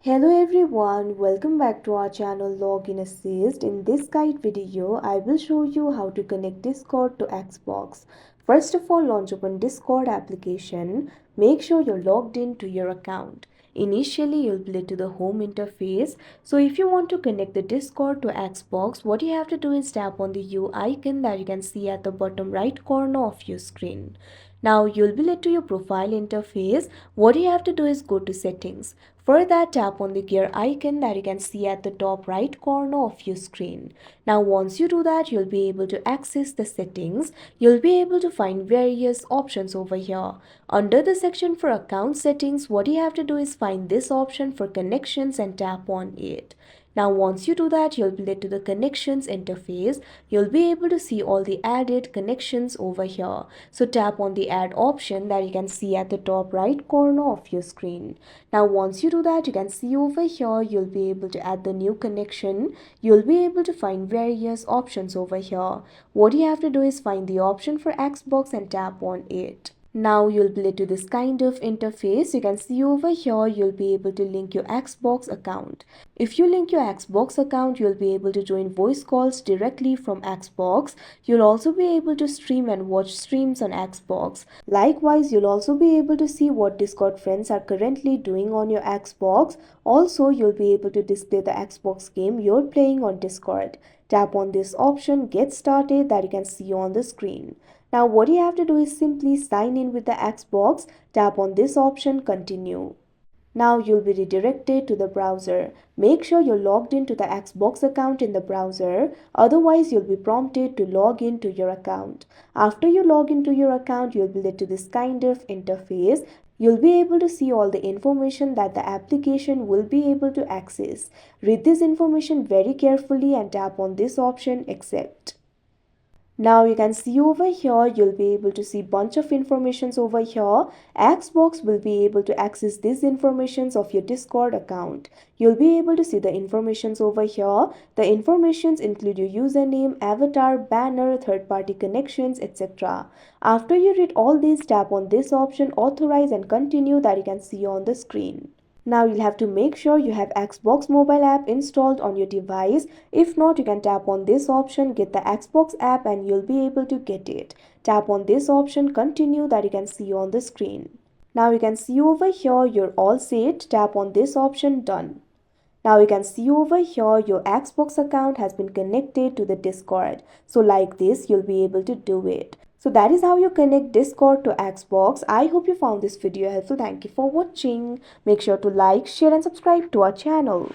Hello everyone, welcome back to our channel Login Assist. In this guide video, I will show you how to connect Discord to Xbox. First of all, launch open Discord application. Make sure you're logged in to your account. Initially, you'll be led to the home interface. So if you want to connect the Discord to Xbox, what you have to do is tap on the U icon that you can see at the bottom right corner of your screen. Now you'll be led to your profile interface. What you have to do is go to settings. For that, tap on the gear icon that you can see at the top right corner of your screen. Now once you do that, you'll be able to access the settings. You'll be able to find various options over here. Under the section for account settings, what you have to do is find this option for connections and tap on it. Now once you do that, you'll be led to the connections interface. You'll be able to see all the added connections over here. So tap on the add option that you can see at the top right corner of your screen. Now once you do that, you can see over here, you'll be able to add the new connection. You'll be able to find various options over here. What you have to do is find the option for Xbox and tap on it. Now you'll be led to this kind of interface. You can see over here, you'll be able to link your Xbox account. If you link your Xbox account, you'll be able to join voice calls directly from Xbox. You'll also be able to stream and watch streams on Xbox. Likewise, you'll also be able to see what Discord friends are currently doing on your Xbox. Also, you'll be able to display the Xbox game you're playing on Discord. Tap on this option, Get Started, that you can see on the screen. Now what you have to do is simply sign in with the Xbox, tap on this option, Continue. Now you'll be redirected to the browser. Make sure you're logged into the Xbox account in the browser, otherwise you'll be prompted to log into your account. After you log into your account, you'll be led to this kind of interface. You'll be able to see all the information that the application will be able to access. Read this information very carefully and tap on this option, Accept. Now you can see over here, you'll be able to see bunch of informations over here. Xbox will be able to access these informations of your Discord account. You'll be able to see the informations over here. The informations include your username, avatar, banner, third-party connections, etc. After you read all these, tap on this option, Authorize and Continue, that you can see on the screen. Now you'll have to make sure you have Xbox mobile app installed on your device. If not, you can tap on this option, Get the Xbox app, and you'll be able to get it. Tap on this option, Continue, that you can see on the screen. Now you can see over here, you're all set. Tap on this option, Done. Now you can see over here, your Xbox account has been connected to the Discord. So like this, you'll be able to do it. So that is how you connect Discord to Xbox. I hope you found this video helpful. Thank you for watching. Make sure to like, share and subscribe to our channel.